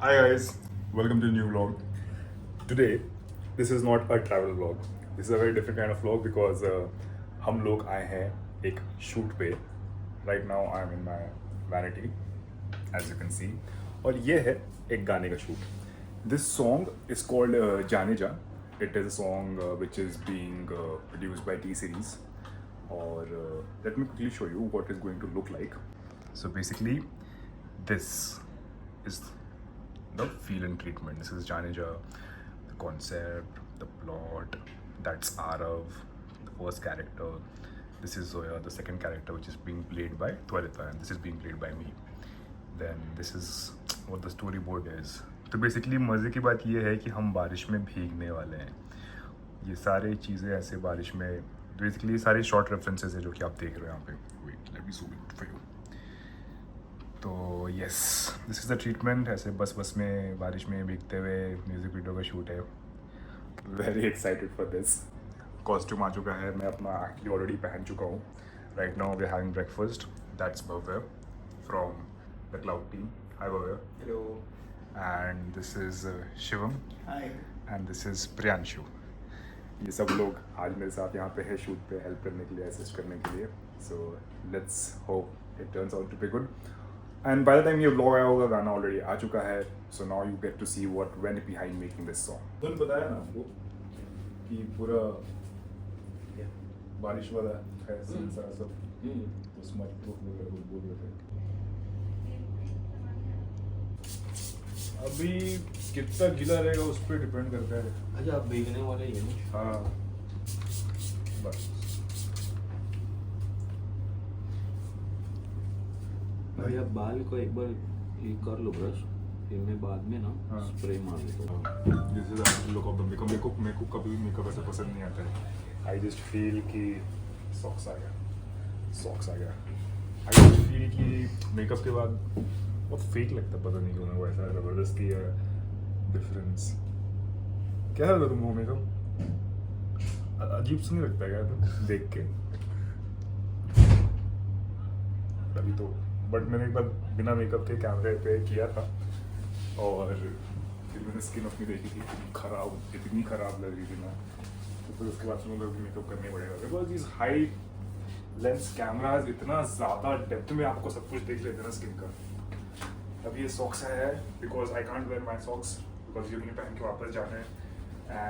Hi guys, welcome to a new vlog. Today, this is not a travel vlog. This is a very different kind of vlog because हम लोग आए हैं एक shoot पे. Right now I am in my vanity, as you can see. और ये है एक गाने का shoot. This song is called जाने जा. It is a song which is being produced by T Series. और let me quickly show you what it's going to look like. So basically, this is the feel and treatment. This is Janeja, the concept, the plot. That's Arav, the first character. This is Zoya, the second character, which is being played by Twalita, and this is being played by me. Then this is what the storyboard is. तो basically मज़े की बात ये है कि हम बारिश में भीगने वाले हैं. ये सारी चीज़ें ऐसे बारिश में बेसिकली सारे शॉर्ट रेफरेंसेस है जो कि आप देख रहे हो यहाँ पे. Wait let me zoom it for you. तो yes, this is the treatment. ऐसे बस में बारिश में भीगते हुए म्यूज़िक वीडियो का शूट है. Very excited for this. Costume आ चुका है, मैं अपना एक्चुअली ऑलरेडी पहन चुका हूँ. Right now we are having breakfast. That's Bhavya from the cloud team. Hi Bhavya. Hello. And this is Shivam. Hi. And this is Priyanshu. ये सब लोग आज मेरे साथ यहाँ पे है शूट पे हेल्प करने के लिए, असिस्ट करने के लिए. So let's hope it turns out to be good. And by the time ये व्लॉग आया होगा, गाना ऑलरेडी आ चुका है. So now you get to see what went behind making this song. तुम बताया ना आपको कि पूरा बारिश वाला है सीन सारा सब. तो स्मच प्रूफ वगैरह कुछ बोल रहे थे. अभी कितना गीला रहेगा उस पर डिपेंड करता है. अच्छा, आप भीगने वाले ही हैं. हाँ बस. भाई आप बाल को एक बार ये कर लो ब्रश, फिर मैं बाद में ना हाँ. स्प्रे मार देता हूँ. This is look of the makeup. Makeup कभी मेकअप ऐसा पसंद नहीं आता है. आई जस्ट फील कि सॉक्स आ गया. आई जस्ट फील कि मेकअप के बाद बहुत फेक लगता है. पता नहीं क्यों, वो ऐसा ज़बरदस्ती है डिफरेंस. क्या लगा तुमको मेकअप? अजीब सा नहीं लगता है क्या तुम देख के? अभी तो बट मैंने एक बार बिना मेकअप के कैमरे पे किया था और फिर मैंने स्किन अपनी देखी थी, इतनी खराब लग रही थी ना. तो फिर उसके बाद से मुझे मेकअप करने पड़ेगा because this high lens cameras इतना ज़्यादा डेप्थ में आपको सब कुछ देख लेते हैं ना स्किन का. अब ये सॉक्स है because I can't where my socks because ये मुझे पहन के वापस जाना है.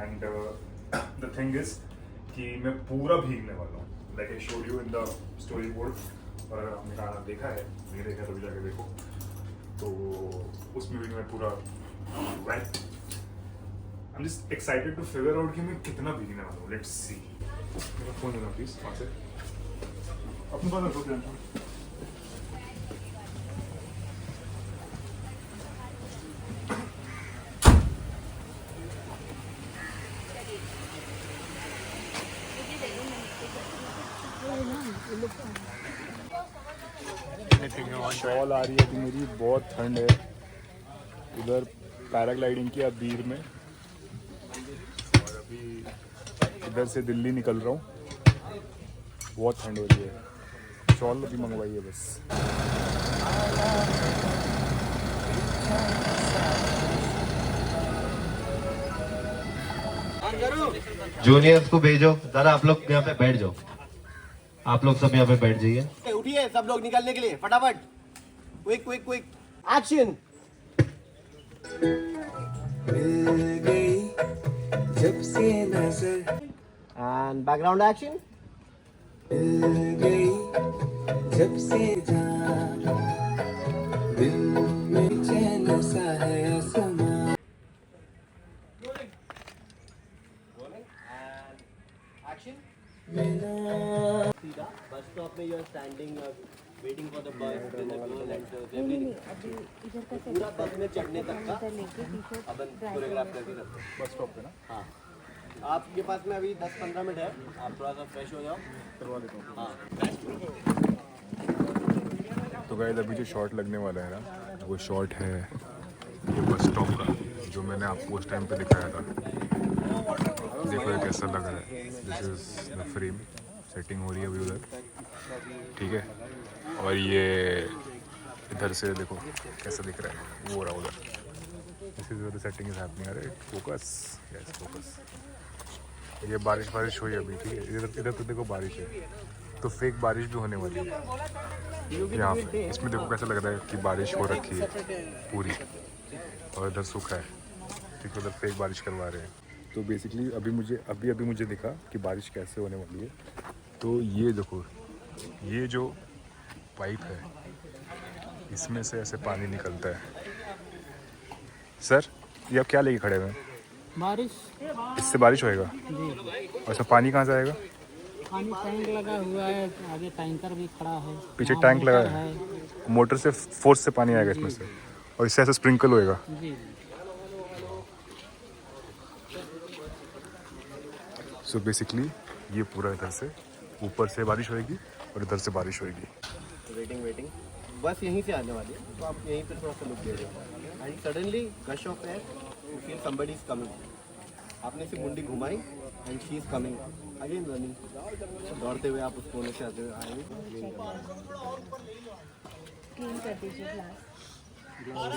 एंड द थिंग इज कि मैं पूरा भीगने वाला हूँ. Like I showed you in the story board. और अगर आपने गाना देखा है, नहीं देखा तो भी जाके देखो. तो उसमें भी मैं पूरा wait. I am just excited to figure out कि मैं कितना भीगने वाला हूँ. Let's see. मेरा फोन देना प्लीज वहाँ से. अपने पास रखो ध्यान. शॉल आ रही है कि मेरी बहुत ठंड है. उधर पैराग्लाइडिंग किया बीर में और अभी इधर से दिल्ली निकल रहा हूँ. बहुत ठंड हो रही है. शॉल अभी मंगवाई है बस. जूनियर्स को भेजो जरा. आप लोग यहाँ पे बैठ जाओ. आप लोग सब यहाँ पे बैठ जाइए. उठिए सब लोग निकलने के लिए फटाफट. Quick quick quick action. मिल गई जब से नजर. And background action. मिल गई जब से जान दिल में चैन सा है समा. सीधा बस स्टॉप में you are standing, you are waiting for the bus and पूरा बस में चढ़ने तक का अपन कोरियोग्राफ करके रखते हैं बस स्टॉप पे ना. हाँ. आपके पास में अभी 10-15 मिनट है. आप थोड़ा सा फ्रेश हो जाओ. करवा देता हूँ. हाँ. तो गाइस अभी जो शॉट लगने वाला है ना, वो शॉट है ये बस स्टॉप का जो मैंने आपको उस टाइम पे दिखाया था. देखो ये कैसा लग रहा है. This is the frame. Setting हो रही है अभी उधर. ठीक है. और ये इधर से देखो कैसा दिख रहा है. वो रहा उधर. This is the setting is happening. अरे फोकस, यस फोकस। ये बारिश हुई अभी, ठीक है। इधर तो देखो बारिश है, तो फेक बारिश भी होने वाली है यहाँ पे। इसमें देखो कैसा लग रहा है कि बारिश हो रखी है पूरी, और इधर सूखा है, ठीक है। उधर फेक बारिश करवा रहे हैं। तो बेसिकली अभी मुझे दिखा कि बारिश कैसे होने वाली है। तो ये देखो, ये जो पाइप है इसमें से ऐसे पानी निकलता है। सर ये आप क्या लेके खड़े हुए हैं? बारिश इससे बारिश होएगा? और इसमें पानी कहाँ से आएगा? पानी टैंक लगा हुआ है, आगे टैंकर भी खड़ा है, पीछे वहाँ टैंक लगा मोटर है, मोटर से फोर्स से पानी आएगा इसमें से, और इससे ऐसे स्प्रिंकल होएगा। जी। सो बेसिकली ये पूरा इधर से ऊपर से बारिश होएगी और इधर से बारिश होएगी। वेटिंग बस यहीं से आने वाली है, तो आप यहीं पे थोड़ा सा लुक दे रहे हो and suddenly gush of air, you feel somebody is coming. आपने से मुंडी घुमाई and she is coming again running, दौड़ते हुए आप उस कोने से आते हुए आएंगे। क्लीन कर दीजिए ग्लास।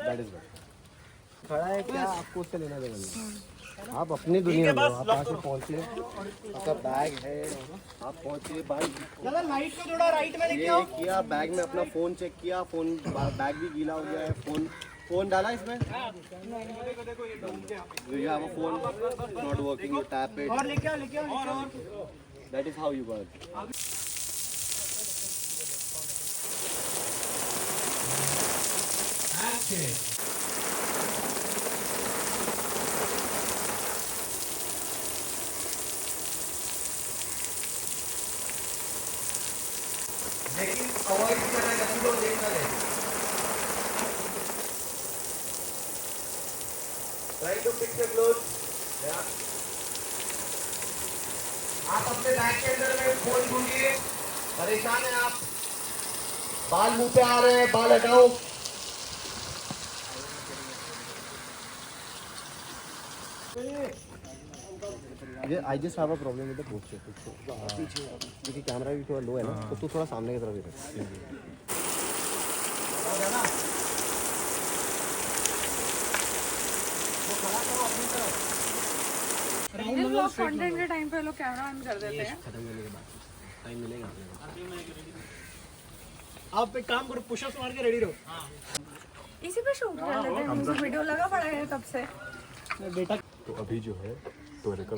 दैट इज खड़ा है क्या, आपको उससे लेना देना नहीं। आप अपनी दुनिया में हो, आप आके पहुंचे, आपका बैग है, आप पहुंचे बाइक लाइट को थोड़ा राइट में लेके आओ। किया बैग में अपना फोन चेक किया, फोन बैग भी गीला हो गया है, फोन डाला इसमें, you have a phone not working, you tap it और लेके आओ। That is how you work. लेकिन अवॉइड करना कभी लोग देखना नहीं। Try to fix the cloth. आप अपने बैग के अंदर में फोन ढूंढिए, परेशान है आप, बाल मुंह पे आ रहे हैं, बाल हटाओ। ये I just have a problem with the posture, क्योंकि कैमरा भी थोड़ा लो है ना, तो तू थोड़ा सामने की तरफ ही रख। कंटेंट के टाइम पे लोग कैमरा ऑन कर देते हैं। टाइम मिलेगा आप एक काम करो, पुशअप्स मार के रेडी रहो। इसी पे शूट कर लेते हैं, म्यूजिक वीडियो लगा पड़ा है तब से। बेटा तो अभी जो है त्वरिता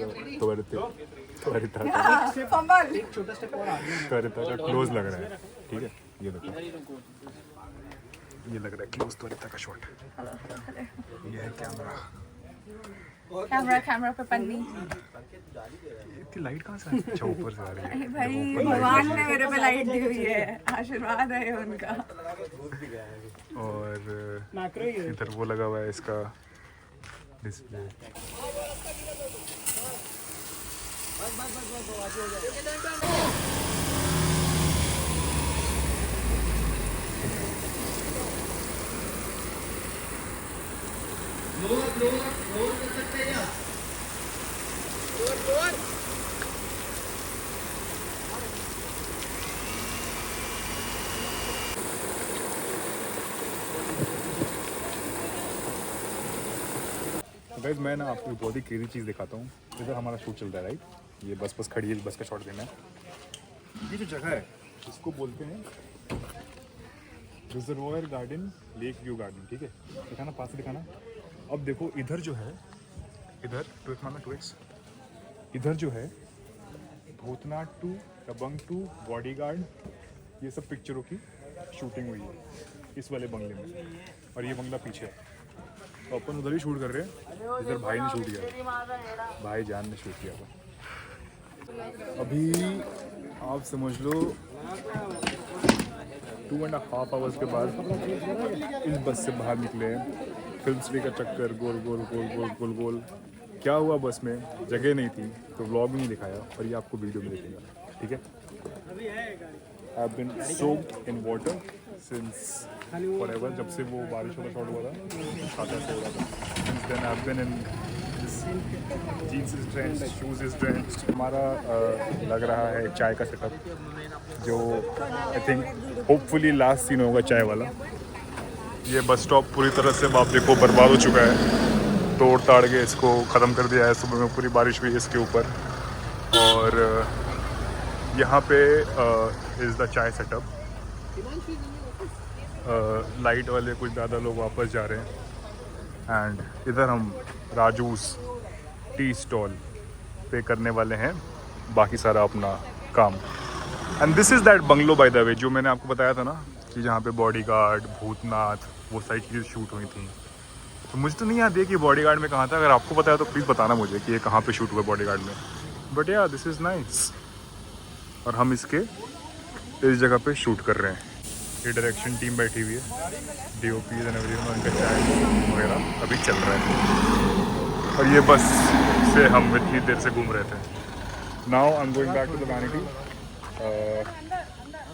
फंबल का क्लोज लग रहा है, ठीक है। ये देखो, ये लग रहा है क्लोज त्वरिता का शॉट। ये है कैमरा पे पन्नी। इतनी लाइट कहाँ से आ रही है? अच्छा ऊपर से आ रही है। भाई भगवान ने मेरे पे लाइट दी हुई है, आशीर्वाद है उनका। और इधर वो लगा हुआ है इसका डिस्प्ले। गाइस मैं ना आपको बहुत ही क्रेजी चीज़ दिखाता हूँ। इधर हमारा शूट चल रहा है, राइट। ये बस खड़ी है, बस का शॉट देना है। ये जो जगह है इसको बोलते हैं reservoir garden, lake view garden, ठीक है। दिखाना, पास से दिखाना। अब देखो इधर जो है, इधर ट्विक्स, इधर जो है भूतनाथ 2, दबंग 2, बॉडीगार्ड, ये सब पिक्चरों की शूटिंग हुई है इस वाले बंगले में। और ये बंगला पीछे है, तो अपन उधर ही शूट कर रहे हैं। इधर भाई ने शूट किया, भाई जान ने शूट किया था। अभी आप समझ लो 2.5 आवर्स के बाद इस बस से बाहर निकले हैं। फिल्म सिटी का चक्कर, गोल गोल गोल गोल गोल गोल। क्या हुआ बस में, जगह नहीं थी तो व्लॉग में नहीं दिखाया, और ये आपको वीडियो में दिखेगा, ठीक है। I have been soaked in water since forever, जब से वो बारिश वाला शॉट हुआ था, छाता से हो रहा था। Since then I have been in this jeans is drenched, shoes is drenched. हमारा लग रहा है चाय का सेटअप, जो I think hopefully last scene होगा चाय वाला। ये बस स्टॉप पूरी तरह से आप देखो बर्बाद हो चुका है, तोड़ ताड़ के इसको ख़त्म कर दिया है। सुबह में पूरी बारिश हुई इसके ऊपर, और यहाँ पे इज़ द चाय सेटअप। लाइट वाले कुछ ज़्यादा लोग वापस जा रहे हैं, एंड इधर हम राजूस टी स्टॉल पे करने वाले हैं बाकी सारा अपना काम। And this is that bungalow by the way, जो मैंने आपको बताया था ना कि जहाँ पे बॉडीगार्ड, भूतनाथ, वो सारी चीज़ें शूट हुई थी। तो मुझे तो नहीं याद है कि बॉडीगार्ड में कहाँ था। अगर आपको पता है तो प्लीज़ बताना मुझे कि ये कहाँ पे शूट हुआ बॉडीगार्ड में। बट या दिस इज़ नाइस, और हम इसके इस जगह पे शूट कर रहे हैं। ये डायरेक्शन टीम बैठी हुई है, DOPs एंड एवरीवन, उनका चाय वगैरह अभी चल रहा है। और ये बस से हम इतनी देर से घूम रहे थे। Now I am going back to the vanity,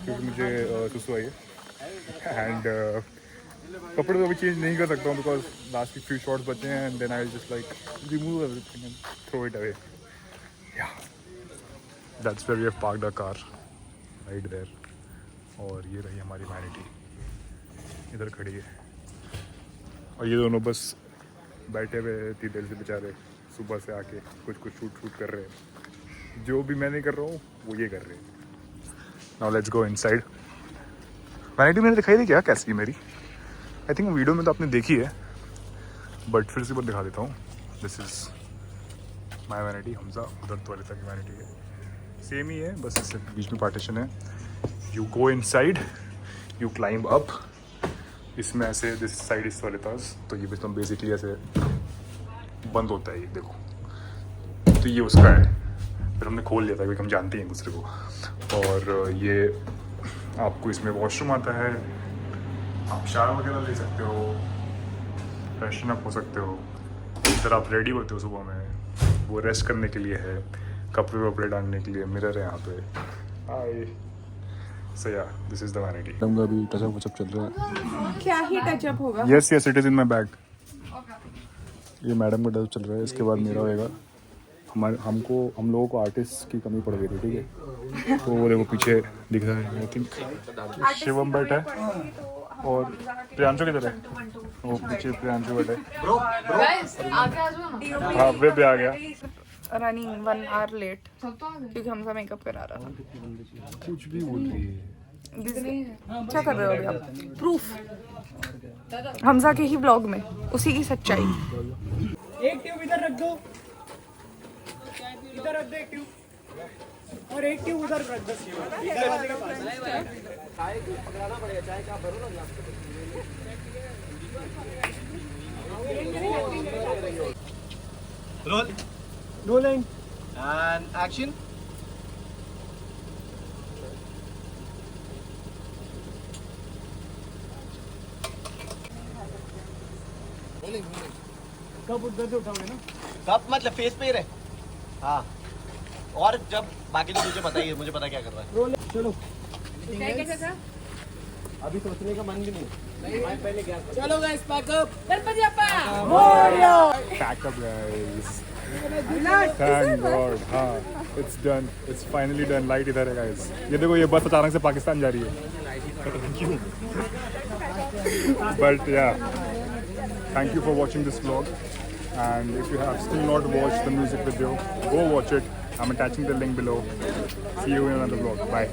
क्योंकि मुझे सुसु आई है। एंड कपड़े तो अभी चेंज नहीं कर सकता हूँ, बिकॉज लास्ट की फ्यू शॉट्स बचे हैं, and then I just like remove everything and throw it away. That's where we have parked the car, right there. और ये रही हमारी वैनिटी, इधर खड़ी है। और ये दोनों बस बैठे हुए इतनी देर से बेचारे, सुबह से आके कुछ शूट कर रहे हैं। जो भी मैं नहीं कर रहा हूँ वो ये कर रहे हैं। Now let's go inside. Vanity मैंने दिखाई दी क्या कैसी मेरी? आई थिंक वीडियो में तो आपने देखी है, बट फिर से दिखा देता हूँ। This is my vanity. Hamza उधर त्वरिता की वैनिटी है, सेम ही है, बस इससे बीच में पार्टीशन है। You go inside, you climb up. इसमें ऐसे दिस साइड इज त्वरिताज, तो ये तो बेसिकली ऐसे बंद होता है, ये देखो। तो ये उसका है, फिर हमने खोल लिया था क्योंकि हम जानते हैं एक दूसरे को। और ये आपको इसमें वॉशरूम आता है, आप शावर वगैरह ले सकते हो, फ्रेशन अप हो सकते हो। इधर आप रेडी होते हो सुबह में, वो रेस्ट करने के लिए है, कपड़े वपड़े डालने के लिए मिरर है यहाँ पे। हाय, सो या दिस इज द वैनिटी। हमका भी टचअप वचअप चल रहा है। क्या ही टचअप होगा? Yes it is in my bag. ये मैडम का टचअप चल रहा है, इसके बाद मेरा होएगा। हम लोगों को आर्टिस्ट की कमी पड़ गई थी, ठीक है। तो वो देखो पीछे दिख रहा है, आई थिंक शिवम बैठा है, और प्रियांशु किधर है? वो पीछे प्रियांशु बैठा है। हाँ वे भी आ गया। रनिंग 1 आवर लेट, क्योंकि हमसा मेकअप करा रहा था। कुछ भी बोल रही है। क्या कर रहे हो अभी आप? प्रूफ हमजा के ही ब्लॉग में, उसी की सच्चाई। एक ट्यूब इधर रख दो, इधर रख दो एक ट्यूब, और एक ट्यूब उधर रख दो दरवाजे के पास। पकड़ाना पड़ेगा, चाय का भरो ना। Rolling and action. कब उधर से उठाओगे ना? कब मतलब फेस पे ही रहे। हाँ, और जब बाकी तो मुझे पता ही है, मुझे पता क्या कर रहा है। रोल चलो। अभी सोचने का मन भी नहीं। पहले क्या चलो गाइस, पैकअप। गणपति अप्पा Pack up guys. Thank God. हाँ, it's done. It's finally done. Light इधर है guys. ये देखो, ये बस अचानक से पाकिस्तान जा रही है। But yeah, thank you for watching this vlog. And if you have still not watched the music video, go watch it. I'm attaching the link below. See you in another vlog. Bye.